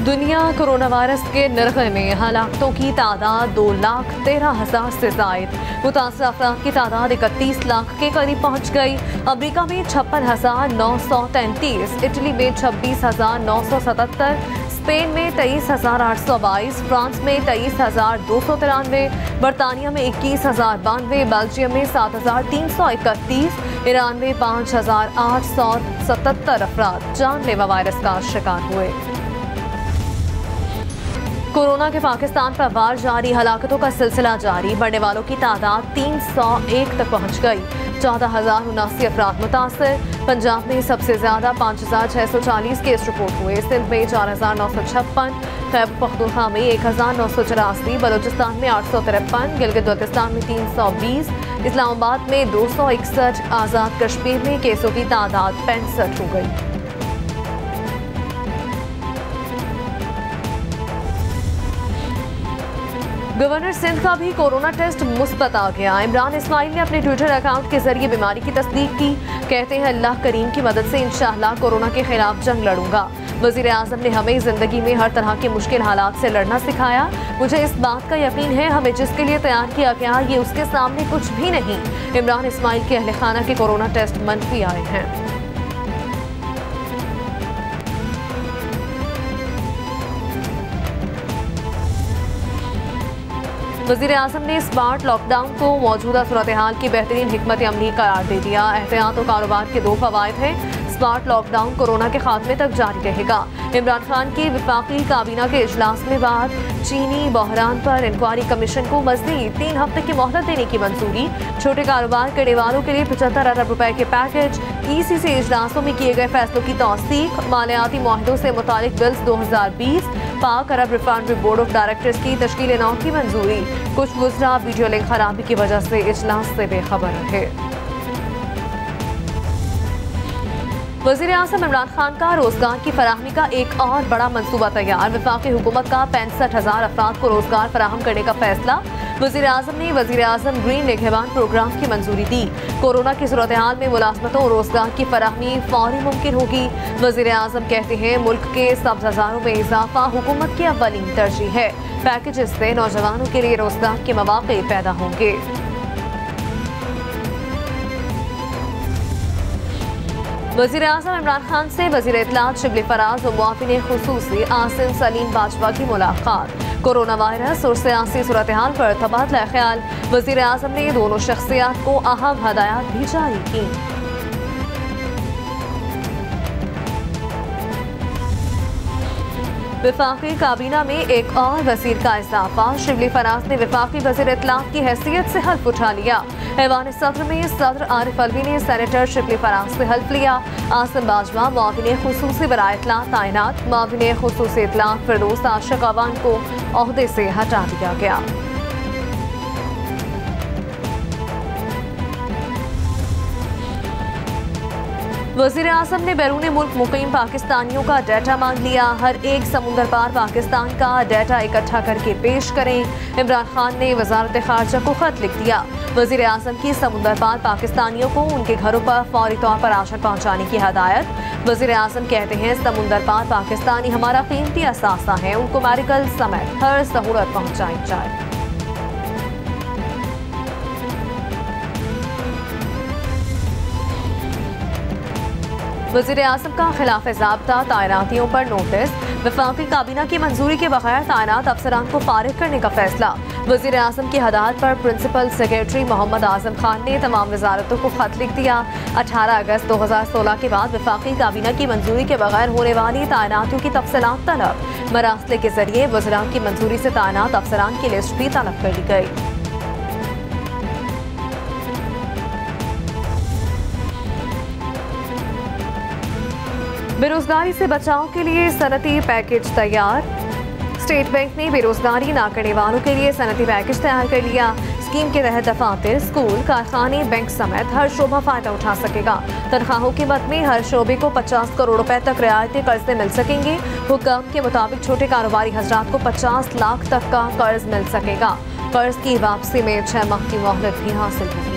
दुनिया corona virus के नरगे में हलाकतों की तादाद 2,13,000 से जायद। मुतासर अफराद की तादाद 31 लाख के करीब पहुँच गई। अमरीका में 56,933, इटली में 26,977, स्पेन में 23,822, फ्रांस में 23,293, बरतानिया में 21,092, बेल्जियम में 7,331, ईरान में 5,877 अफराद जानलेवा वायरस का शिकार हुए। कोरोना के पाकिस्तान पर वार जारी, हलाकतों का सिलसिला जारी। मरने वालों की तादाद 301 तक पहुँच गई। 14,079 अफराद मुतासर। पंजाब में सबसे ज्यादा 5,640 केस रिपोर्ट हुए। सिंध में 4,956, खैबर पख्तूनख्वा में 1,984, बलोचिस्तान में 853, गिलगित बल्तिस्तान में 320, इस्लामाबाद में 261, आज़ाद कश्मीर में केसों की तादाद 65 हो गई। गवर्नर सिंध का भी कोरोना टेस्ट मुस्बत आ गया। इमरान इस्माइल ने अपने ट्विटर अकाउंट के जरिए बीमारी की तस्दीक की। कहते हैं अल्लाह करीम की मदद से इंशाअल्लाह कोरोना के खिलाफ जंग लड़ूंगा। वज़ीर आज़म ने हमें जिंदगी में हर तरह के मुश्किल हालात से लड़ना सिखाया। मुझे इस बात का यकीन है हमें जिसके लिए तैयार किया गया ये उसके सामने कुछ भी नहीं। इमरान इस्माइल के अहले खाना के कोरोना टेस्ट मनफी आए हैं। वज़ीर आज़म ने स्मार्ट लॉकडाउन को मौजूदा सूरत हाल की बेहतरीन हिकमत अमली करार दे दिया। एहतियात और कारोबार के 2 फवायद हैं। स्मार्ट लॉकडाउन कोरोना के खात्मे तक जारी रहेगा। इमरान खान की वफाकी काबीना के इजलास में बाद चीनी बहरान पर इंक्वायरी कमीशन को मज़ीद 3 हफ्ते की मोहलत देने की मंजूरी। छोटे कारोबार करने वालों के लिए 75 अरब रुपए के पैकेज। ECC इजलासों में किए गए फैसलों की तौसीक। मालियाती मुआहदों से मुतालिक बिल्स 2020। पाक अरब रिफाइनरी बोर्ड ऑफ डायरेक्टर्स की तश्कील नौ की मंजूरी। कुछ वज़रा वीडियो लिंक खराबी की वजह से इजलास से बेखबर रहे। वज़ीर आज़म इमरान खान का रोजगार की फराहमी का एक और बड़ा मंसूबा तैयार। वफाकी हुकूमत का 65,000 अफराद को रोजगार फराहम करने का फैसला। वज़ीर आज़म ने वज़ीर आज़म ग्रीन निगहबान प्रोग्राम की मंजूरी दी। कोरोना की सूरत हाल में मुलाजमतों और रोजगार की फराहमी फौरी मुमकिन होगी। वज़ीर आज़म कहते हैं मुल्क के सब्ज़ारों में इजाफा हुकूमत की अव्वलीन तरजीह है। पैकेजेस से नौजवानों के लिए रोजगार के मौके पैदा होंगे। वज़ीर आज़म इमरान खान से वज़ीर इत्तलात शिबली फराज और मुआविन खुसूसी आसिम सलीम बाजवा की मुलाकात। कोरोना वायरस और सियासी सूरत हाल पर तबादला ख्याल। वज़ीर आज़म ने दोनों शख्सियात को अहम हदायत भी जारी की। वफाकी काबीना में एक और वज़ीर का इजाफा। शिबली फराज ने वफाकी वज़ीर इत्तलात की हैसियत से हल्फ उठा लिया। ऐवान सदर में सदर आरिफ अलवी ने सेनेटर शिबली फराज से हल्फ लिया। आसिम बाजवा मुआविन खुसूसी बराए इत्तलात तैनात। मुआविन खुसूसी इत्तलात फिरदौस आशिक अवान को ओहदे से हटा दिया गया। वज़ीर आज़म ने बैरून मुल्क मुकीम पाकिस्तानियों का डाटा मांग लिया। हर एक समुंदर पार पाकिस्तान का डाटा इकट्ठा करके पेश करें। इमरान खान ने वज़ारत ख़ारजा को खत लिख दिया। वज़ीर आज़म की समुंदर पार पाकिस्तानियों को उनके घरों पर फौरी तौर पर राशन पहुँचाने की हदायत। वज़ीर आज़म कहते हैं समुंदर पार पाकिस्तानी हमारा कीमती असासा है, उनको मेडिकल समेत हर सहूलत पहुँचाई जाए। वज़ीर आज़म का खिलाफ ज़ाब्ता तैनातियों पर नोटिस। वफाकी काबीना की मंजूरी के बगैर तैनात अफसरान को फारिग करने का फैसला। वज़ीर आज़म की हदायत पर प्रिंसिपल सेक्रेटरी मोहम्मद आज़म खान ने तमाम वजारतों को खत लिख दिया। 18 अगस्त 2016 के बाद वफाकी काबीना की मंजूरी के बगैर होने वाली तैनातियों की तफसीलात तलब। मरासले के जरिए वज़रा की मंजूरी से तैनात अफसरान की लिस्ट भी तलब कर ली गई। बेरोजगारी से बचाव के लिए सनती पैकेज तैयार। स्टेट बैंक ने बेरोजगारी ना करने वालों के लिए सनती पैकेज तैयार कर लिया। स्कीम के तहत दफातर, स्कूल, कारखाने, बैंक समेत हर शोबा फायदा उठा सकेगा। तनख्वाहों की मद में हर शोबे को 50 करोड़ रुपए तक रियायती कर्जे मिल सकेंगे। हुक्म के मुताबिक छोटे कारोबारी हजरात को 50 लाख तक का कर्ज मिल सकेगा। कर्ज की वापसी में 6 माह की मोहलत भी हासिल होगी।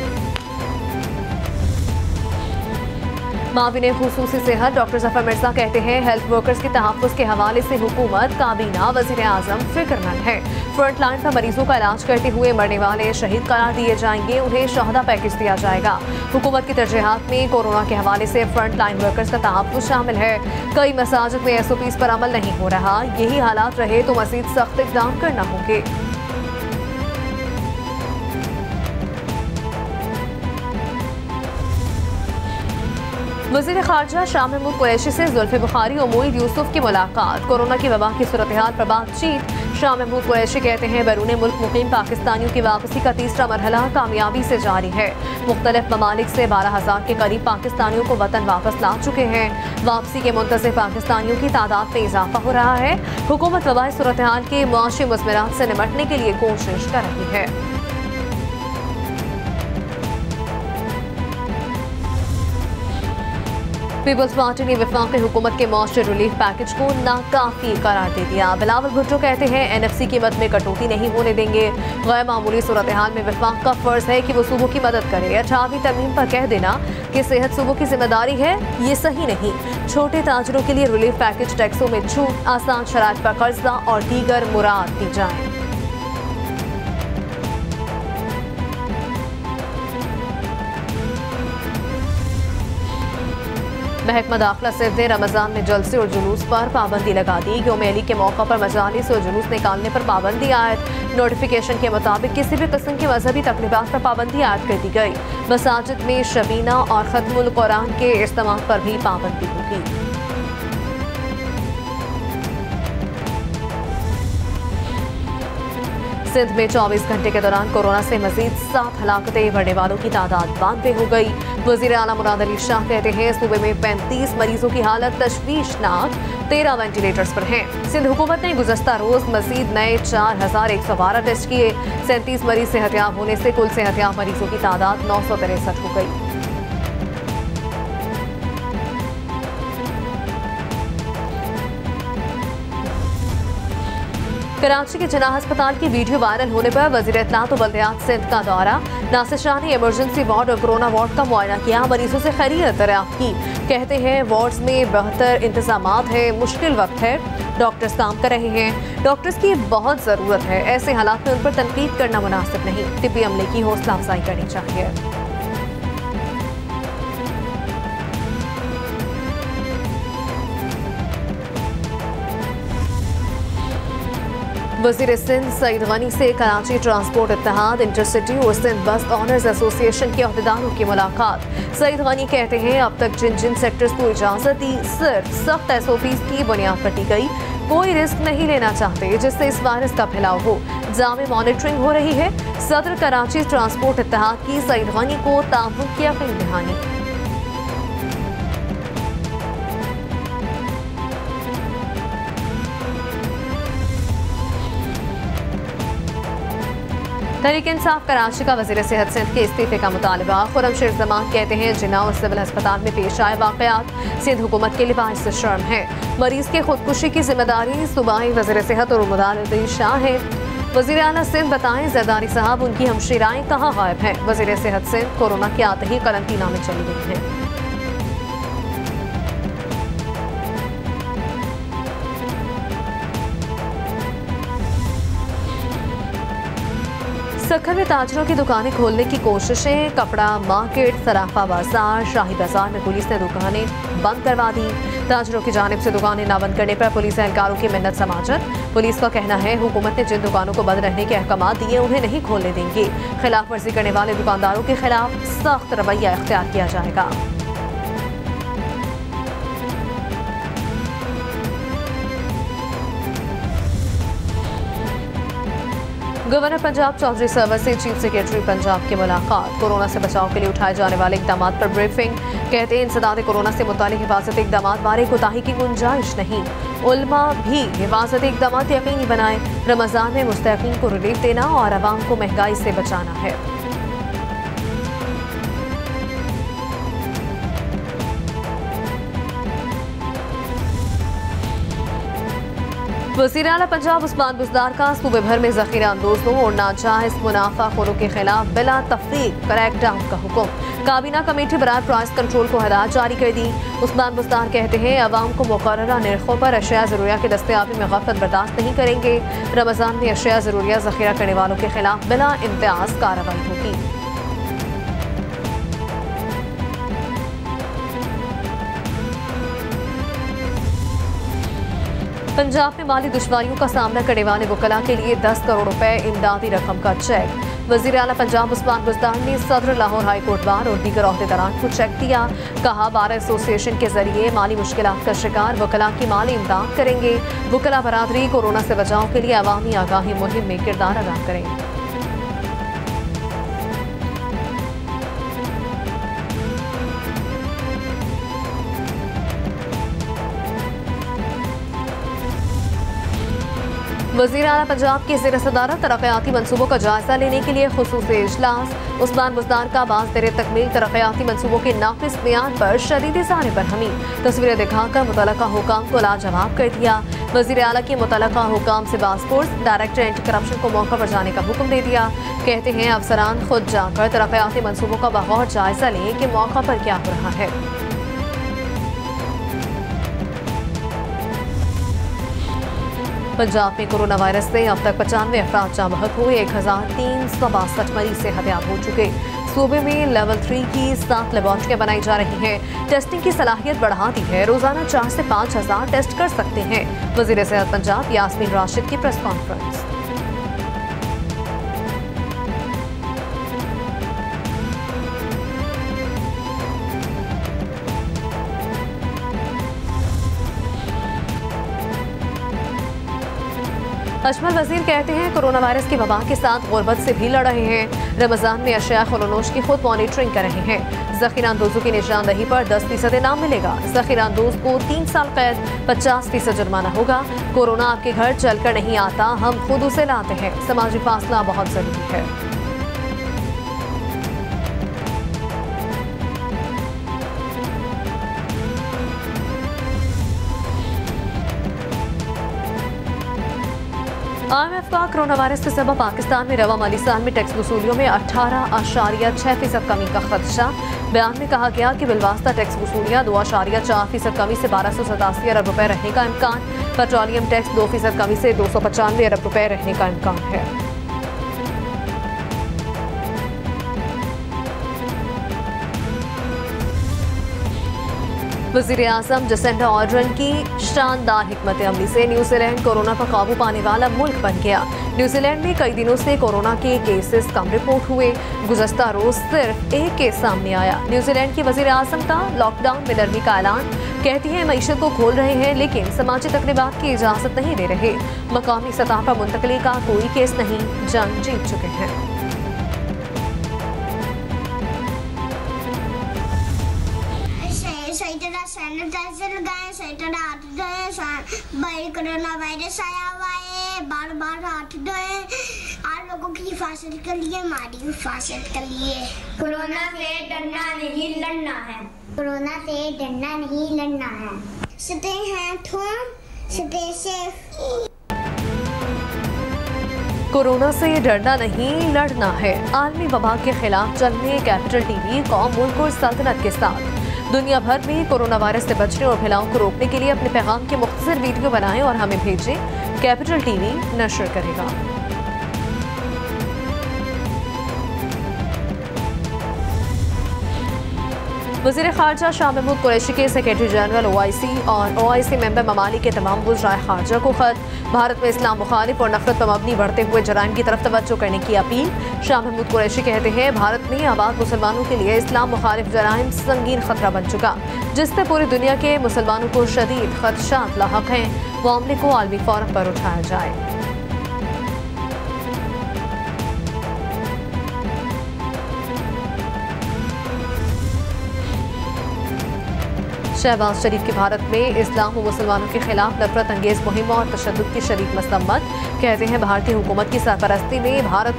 माविन खुसूसी सेहत डॉक्टर जफर मिर्जा कहते हैं हेल्थ वर्कर्स के तहफ़्फ़ुज़ के हवाले से हुकूमत, काबीना, वज़ीर आज़म फिक्रमंद है। फ्रंट लाइन पर मरीजों का इलाज करते हुए मरने वाले शहीद करार दिए जाएंगे, उन्हें शहादा पैकेज दिया जाएगा। हुकूमत की तरजीहात में कोरोना के हवाले से फ्रंट लाइन वर्कर्स का तहफ़्फ़ुज़ शामिल है। कई मसाजिद में SOPs पर अमल नहीं हो रहा, यही हालात रहे तो मज़ीद सख्त इक़दाम करना होंगे। वज़ीर ख़ारजा शाह महमूद कुरैशी से ज़ुल्फ़े बुखारी और मोईद यूसुफ की मुलाकात। कोरोना की वबा की सूरत हाल पर बातचीत। शाह महमूद कुरैशी कहते हैं बैरून मुल्क मुकीम पाकिस्तानियों की वापसी का तीसरा मरहला कामयाबी से जारी है। मुख्तलिफ ममालिक से 12,000 के करीब पाकिस्तानियों को वतन वापस ला चुके हैं। वापसी के मुंतज़िर पाकिस्तानियों की तादाद में इजाफा हो रहा है। हुकूमत वबाई सूरत हाल के मुआशी मुज़मरात से निपटने के लिए कोशिश कर रही है। पीपल्स पार्टी ने वफाकी हुकूमत के मुआशी रिलीफ पैकेज को नाकाफी करार दे दिया। बिलावल भुट्टो कहते हैं NF की कीमत में कटौती नहीं होने देंगे। गैर मामूली सूरत हाल में वफाक का फर्ज है कि वो सूबों की मदद करे। 18वीं तरमीम पर कह देना कि सेहत सूबों की जिम्मेदारी है, ये सही नहीं। छोटे ताजरों के लिए रिलीफ पैकेज, टैक्सों में छूट, आसान शराइत पर कर्जा और दीगर मुराद दी जाए। महकमा दाखिला सिंध ने रमजान में जलसे और जुलूस पर पाबंदी लगा दी। यौम अली के मौका पर मजालिस और जुलूस निकालने पर पाबंदी आयद। नोटिफिकेशन के मुताबिक किसी भी किस्म की मजहबी तकरीबात पर पाबंदी आयद कर दी गई। मसाजिद में शबीना और खत्मुल कुरान के इस्तेमाल पर भी पाबंदी होगी। सिंध में 24 घंटे के दौरान कोरोना से मजीद 7 हलाकतें, बढ़ने वालों की तादाद 92 हो गई। वज़ीर आला मुराद अली शाह कहते हैं सूबे में 35 मरीजों की हालत तशवीशनाक, 13 वेंटिलेटर्स पर हैं। सिंध हुकूमत ने गुज़श्ता रोज मजीद नए 4112 टेस्ट किए। 37 मरीज सेहतयाब होने से कुल सेहतयाब मरीजों की तादाद 963 हो गई। कराची के जिन्ना अस्पताल की वीडियो वायरल होने पर वज़ीर इत्तलात और बल्दियात सिंध का दौरा। नासिर शाह ने इमरजेंसी वार्ड और कोरोना वार्ड का मुआयना किया, मरीजों से खैरियत दरियाफ्त की। कहते हैं वार्ड्स में बेहतर इंतजामात है, मुश्किल वक्त है, डॉक्टर्स काम कर रहे हैं, डॉक्टर्स की बहुत ज़रूरत है। ऐसे हालात में उन पर तनकीद करना मुनासिब नहीं। तिब्बी अमले की हौसला अफजाई करनी चाहिए। वज़ीर सिंध सईद गनी से कराची ट्रांसपोर्ट इत्तेहाद, इंटरसिटी और सिंध बस ऑनर्स एसोसिएशन के अहदेदारों की मुलाकात। सईद गनी कहते हैं अब तक जिन जिन सेक्टर्स को इजाज़त दी सिर्फ सख्त SOPs की बुनियाद पर दी गई। कोई रिस्क नहीं लेना चाहते जिससे इस वायरस का फैलाव हो। जामे मॉनिटरिंग हो रही है। सदर कराची ट्रांसपोर्ट इत्तेहाद की सईद गनी को ताउन की यकीन दहानी। तहरीक इंसाफ कराची का वज़ीर सेहत सिंध के इस्तीफे का मुतालबा। खुर्रमशेर जमान कहते हैं जिन्ना और सिविल अस्पताल में पेश आए वाक़यात सिंध हुकूमत के लिए बाइस शर्म है। मरीज के खुदकुशी की जिम्मेदारी सूबाई वज़ीर सेहत और मुराद अली शाह है। वज़ीर आला सिंध बताएं जरदारी साहब उनकी हमशीराएं कहाँ गायब हैं। वज़ीर सेहत सिंध कोरोना के आते ही करंटीना में चली गई हैं। सक्खर में ताजरों की दुकानें खोलने की कोशिशें। कपड़ा मार्केट, सराफा बाजार, शाही बाजार में पुलिस ने दुकानें बंद करवा दी। ताजरों की जानिब से दुकानें ना बंद करने पर पुलिस एहलकारों की मिन्नत समाजत। पुलिस का कहना है हुकूमत ने जिन दुकानों को बंद रहने के अहकाम दिए उन्हें नहीं खोलने देंगे। खिलाफ वर्जी करने वाले दुकानदारों के खिलाफ सख्त रवैया इख्तियार किया जाएगा। गवर्नर पंजाब चौधरी सरवर से चीफ सेक्रेटरी पंजाब की मुलाकात। कोरोना से बचाव के लिए उठाए जाने वाले इकदाम पर ब्रीफिंग। कहते हैं इंसदाद कोरोना से मुतालिक हिफाजती इकदाम बारे कोताही की गुंजाइश नहीं। उलमा भी हिफाजती इकदाम यकीनी बनाए। रमजान में मुस्तहकीन को रिलीफ देना और आवाम को महंगाई से बचाना है। वज़ीर आला पंजाब उस्मान बुज़दार का सूबे भर में ज़ख़ीरा अंदोज़ों और नाजायज़ मुनाफाखोरों के खिलाफ बिला तफ़रीक क्रैकडाउन का हुक्म। काबीना कमेटी बराए प्राइस कंट्रोल को हिदायत जारी कर दी। उस्मान बुज़दार कहते हैं अवाम को मुक़र्ररा निर्खों पर अशिया ज़रूरिया की दस्तयाबी में ग़फ़लत बर्दाश्त नहीं करेंगे। रमज़ान में अशिया ज़रूरिया ज़ख़ीरा करने वालों के खिलाफ बिला इम्तियाज़ कार्रवाई होगी। पंजाब में माली दुश्वारियों का सामना करने वाले वकला के लिए 10 करोड़ रुपए इमदादी रकम का चेक। वज़ीर आला पंजाब उस्मान बुज़दार ने सदर लाहौर हाई कोर्ट बार और दीगर ओहदेदारान को चेक दिया। कहा बार एसोसिएशन के जरिए माली मुश्किलात का शिकार वकला की माली इमदाद करेंगे। वकला बरादरी कोरोना से बचाव के लिए अवामी आगाही मुहिम में किरदार अदा करें। वज़ीर आला पंजाब के ज़ेर सदारत तरक्याती मनसूबों का जायजा लेने के लिए खुसूसी इजलास। उस्मान बुज़दार का बाज़ देर तकमील तरक्याती मनसूबों के नाक़िस बयान पर शदीद इज़हार बरहमी। तस्वीरें दिखाकर मुतलका हुकाम को लाजवाब कर दिया। वज़ीर आला के मुतलका हुकाम से बासपोर्ट डायरेक्टर एंटी करप्शन को मौका पर जाने का हुक्म दे दिया। कहते हैं अफसरान खुद जाकर तरक्याती मनसूबों का बगौर जायजा लें कि मौका पर क्या हो रहा है। पंजाब में कोरोना वायरस से अब तक 95 अफराद जाँ बहक हुए। 1362 मरीज सेहतयाब हो चुके। सूबे में लेवल 3 की 7 लेबॉर्ट्रियाँ बनाई जा रही हैं। टेस्टिंग की सलाहियत बढ़ा दी है। रोजाना 4 से 5 हज़ार टेस्ट कर सकते हैं। वज़ीर सेहत पंजाब यास्मीन राशिद की प्रेस कॉन्फ्रेंस। अजमल वजीर कहते हैं कोरोना वायरस की वबा के साथ गुर्बत से भी लड़ रहे हैं। रमजान में अशिया खुलनोश की खुद मॉनिटरिंग कर रहे हैं। ज़ख़ीरा अंदोज़ों की निशानदही पर 10% इनाम मिलेगा। ज़ख़ीरा अंदोज़ को 3 साल कैद 50% जुर्माना होगा। कोरोना आपके घर चलकर नहीं आता, हम खुद उसे लाते हैं। समाजी फासला बहुत जरूरी है। IMF का कोरोना वायरस के सबब पाकिस्तान में रवा माली साल में टैक्स वसूलियों में 18.6% कमी का खदशा। बयान में कहा गया कि बिलवास्ता टैक्स वसूलियाँ 2.4% कमी से 1287 अरब रुपए रहने का इम्कान। पेट्रोलियम टैक्स 2% कमी से 295 अरब रुपए रहने का इम्कान है। वज़ीर आज़म जसिंडा आर्डर्न की शानदार हिकमत अमली से न्यूजीलैंड कोरोना पर काबू पाने वाला मुल्क बन गया। न्यूजीलैंड में कई दिनों से कोरोना के केसेस कम रिपोर्ट हुए। गुज़श्ता रोज सिर्फ एक केस सामने आया। न्यूजीलैंड की वज़ीर आज़म का लॉकडाउन में नरमी का ऐलान। कहती है मईशत को खोल रहे हैं लेकिन समाजी तकरीबात की इजाज़त नहीं दे रहे। मकामी सतह पर मुंतकली का कोई केस नहीं, जंग जीत चुके हैं। सैनिटाइजर लगाएं, सैनिटाइजर हाथ धोएं। भाई कोरोना वायरस आया हुआ है, बार बार हाथ धोएं। आप लोगों की हिफाजत के लिए, हमारी हिफाजत के लिए। कोरोना से डरना नहीं लड़ना है। कोरोना से डरना नहीं लड़ना है। Stay at home, stay safe. Corona से डरना नहीं लड़ना है। आलमी वबा के खिलाफ जंग कैपिटल टीवी कौम, मुल्क और सल्तनत के साथ। दुनिया भर में कोरोना वायरस से बचने और फैलाव को रोकने के लिए अपने पैगाम के मुख्तसर वीडियो बनाएं और हमें भेजें। कैपिटल टीवी नशर करेगा। वज़ीर ख़ारजा शाह महमूद कुरैशी के सेक्रेटरी जनरल OIC और OIC मेंबर ममालिक के तमाम वज़राए ख़ारजा को ख़त। भारत में इस्लाम मुखालिफ और नफरत पर मबनी बढ़ते हुए जराइम की तरफ तवज्जो करने की अपील। शाह महमूद कुरैशी कहते हैं भारत में आबाद मुसलमानों के लिए इस्लाम मुखालिफ जराइम संगीन खतरा बन चुका, जिससे पूरी दुनिया के मुसलमानों को शदीद खदशात लाहक हैं। मामले को आलमी फोरम पर उठाया जाए। शहबाज शरीफ की भारत में इस्लाम व मुसलमानों के खिलाफ नफरत अंगेज मुहिम और तशद्दुद की शदीद मसम्मत। कहते हैं भारतीय हुकूमत की सरपरस्ती में भारत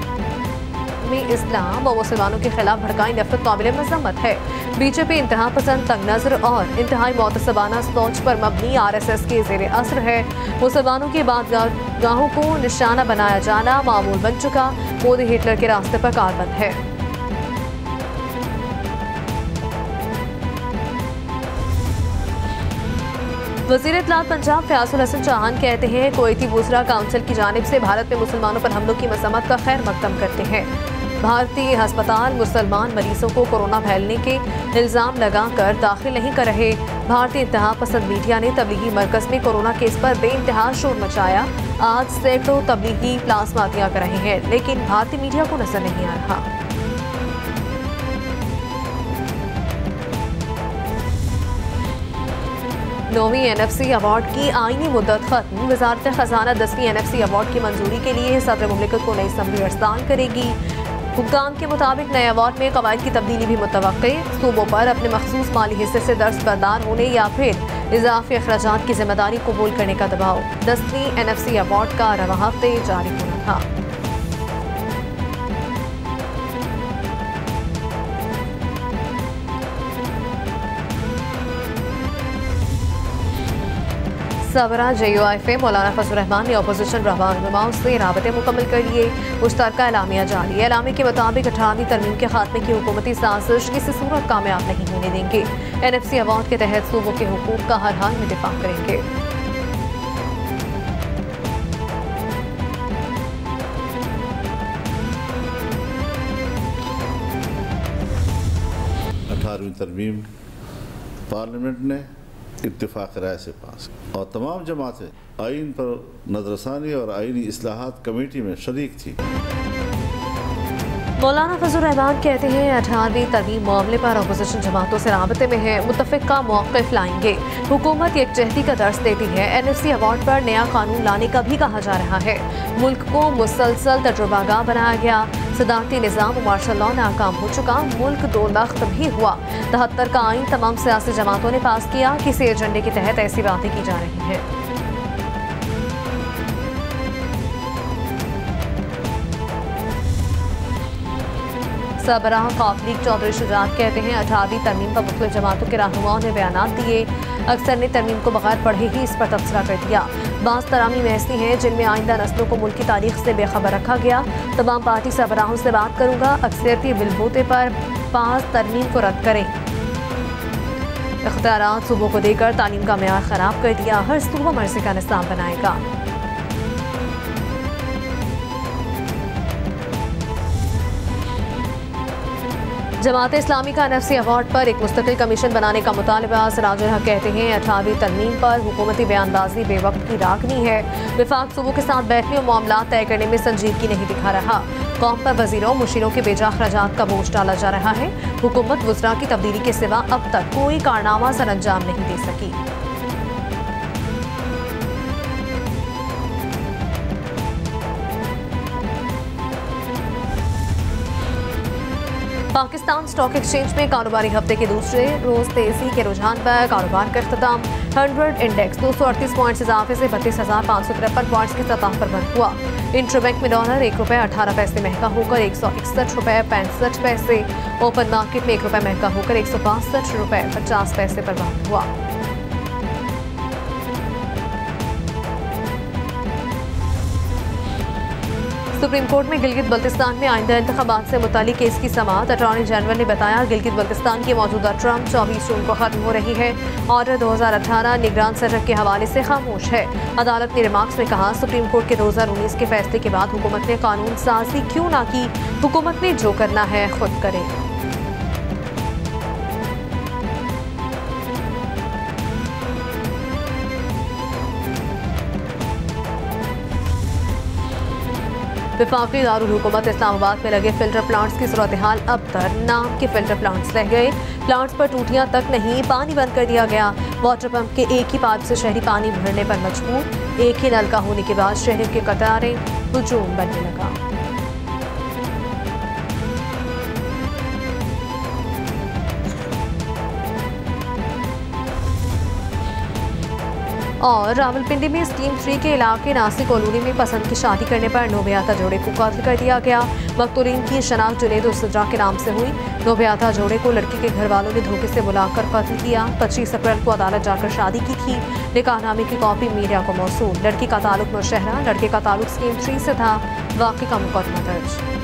आलमी इस्लाम व मुसलमानों के खिलाफ भड़काई नफरत काबिल मजम्मत है। बीजेपी इंतहा पसंद, तंग नजर और इंतहाई मुतसबाना सोच पर मबनी RSS के ज़ेर असर है। मुसलमानों की इबादतगाहों को निशाना बनाया जाना मामूल बन चुका। मोदी हिटलर के रास्ते पर कारबंद है। वज़ीर इत्तलात पंजाब फयाजुल हसन चौहान कहते हैं, कुवैती वुज़रा काउंसिल की जानिब से भारत में मुसलमानों पर हमलों की मज़म्मत का खैर मकदम करते हैं। भारतीय अस्पताल मुसलमान मरीजों को कोरोना फैलने के इल्ज़ाम लगाकर दाखिल नहीं कर रहे। भारतीय इंतहा पसंद मीडिया ने तबलीगी मरकज़ में कोरोना केस पर बेइंतहा शोर मचाया। आज सैकड़ों तबलीगी प्लाज्मा दिया कर रहे हैं, लेकिन भारतीय मीडिया को नजर नहीं आ रहा। नौवीं NFC अवार्ड की आईनी मुद्दत खत्म। वजारत खजाना 10वीं NFC अवार्ड की मंजूरी के लिए सदर मुमलिकत को नई असम्बली अरसाल करेगी। हुक्काम के मुताबिक नए अवार्ड में कवायद की तब्दीली भी मुतवक्के। सूबों पर अपने मखसूस माली हिस्से से दस्तबरदार होने या फिर इजाफी अखराजात की जिम्मेदारी कबूल करने का दबाव। 10वीं NFC अवार्ड का रवां हफ्ते जारी होना था। सबरा JUIF मौलाना फजल रहमान ने अपोजिशन रहनुमाओं से राबते मुकम्मल कर लिए। मुश्तरका एलामिया जारी। एलामी के मुताबिक 18वीं तरमीम के खात्मे की हुकूमती साजिश किसी सूरत कामयाब नहीं होने देंगे। NFC अवार्ड के तहत सूबों के हुकूक का हर हाल में दिफा करेंगे। अठारहवीं तरमीम पार्लियामेंट ने इत्तेफाक राय से पास और तमाम जमातें आइन पर नजरसानी और आइनी इस्लाहात कमेटी में शरीक थी। मौलाना फजल रहमान कहते हैं, 18वीं तरमीम मामले पर अपोजिशन जमातों से राबते में है, मुत्तफ़िक़ा मौक़िफ़ लाएंगे। हुकूमत यकजहती का दर्स देती है। NFC अवार्ड पर नया कानून लाने का भी कहा जा रहा है। मुल्क को मुसलसल तजुर्बागाह बनाया गया। सदारती निज़ाम और मार्शल लॉ नाकाम हो चुका। मुल्क 2 लख्त भी हुआ। 73 का आइन तमाम सियासी जमातों ने पास किया। किसी एजेंडे के तहत ऐसी बातें की जा रही हैं। सरबराह कौम लीग चौधरी शुजात कहते हैं, 18वीं तरमीम पर मुख्तलिफ जमातों के रहनुमाओं ने बयान दिए। अक्सर ने तरमीम को बगैर पढ़े ही इस पर तबसरा कर दिया। बाज़ तरामीम ऐसी हैं जिनमें आइंदा नस्लों को मुल्क की तारीख से बेखबर रखा गया। तमाम पार्टी सरबराहों से बात करूँगा। अक्सरियती बिलबूते पर 5 तरमीम को रद्द करें। इख्तियारात सूबों को देकर तालीम का मेयार खराब कर दिया। हर सूबा मर्जी का निज़ाम बनाएगा। जमात इस्लामी का NFC अवार्ड पर एक मुस्तकिल कमीशन बनाने का मुतालबा। सिराजुल हक कहते हैं, 18वीं तरमीम पर हुकूमती बयानबाजी बेवक्त की रागनी है। विफाक सूबों के साथ बैठने और मामला तय करने में संजीदगी नहीं दिखा रहा। कौम पर वजीरों मुशीरों के बेजा अखराजात का बोझ डाला जा रहा है। हुकूमत वज़रा की तब्दीली के सिवा अब तक कोई कारनामा सर अंजाम नहीं दे सकी। पाकिस्तान स्टॉक एक्सचेंज में कारोबारी हफ्ते के दूसरे रोज तेजी के रुझान पर कारोबार का इख्तिताम। 100 इंडेक्स 238 पॉइंट्स इजाफे से 32,553 पॉइंट्स की सतह पर बंद हुआ। इंटरबैंक में डॉलर ₹1.18 महंगा होकर ₹161.65। ओपन मार्केट में ₹1 महंगा होकर ₹162.50 पर बंद हुआ। सुप्रीम कोर्ट में गिलगित बल्तिस्तान में आइंदा इंतखाबात से मुतालिक केस की समाअत। अटॉर्नी जनरल ने बताया, गिलगित बल्तिस्तान की मौजूदा टर्म 24 जून को खत्म हो रही है। ऑर्डर 2018 निगरान सदर के हवाले से खामोश है। अदालत ने रिमार्क्स में कहा, सुप्रीम कोर्ट के 2019 के फैसले के बाद हुकूमत ने कानून साजी क्यों ना की। हुकूमत ने जो करना है खुद करे। वफाकी दारुल हुकूमत इस्लामाबाद में लगे फिल्टर प्लांट्स की सूरत हाल अब तक नाम के फिल्टर प्लांट्स रह गए। प्लांट्स पर टूटियां तक नहीं, पानी बंद कर दिया गया। वाटर पंप के एक ही पाइप से शहरी पानी भरने पर मजबूर। एक ही नल का होने के बाद शहर के कतारें हुजूम बनने लगा। और रावलपिंडी में स्कीम 3 के इलाके नासिक कॉलोनी में पसंद की शादी करने पर नोबियाता जोड़े को कत्ल कर दिया गया। मकतूलीन की शनाख्त जुनैद और सिद्रा के नाम से हुई। नोबियाता जोड़े को लड़की के घर वालों ने धोखे से बुलाकर कत्ल किया। 25 अप्रैल को अदालत जाकर शादी की थी। निकाहनामे की कॉपी मीडिया को मौसूल। लड़की का ताल्लुक नौशहरा, लड़के का ताल्लुक स्कीम 3 से था। वाक़ई का मुकदमा दर्ज।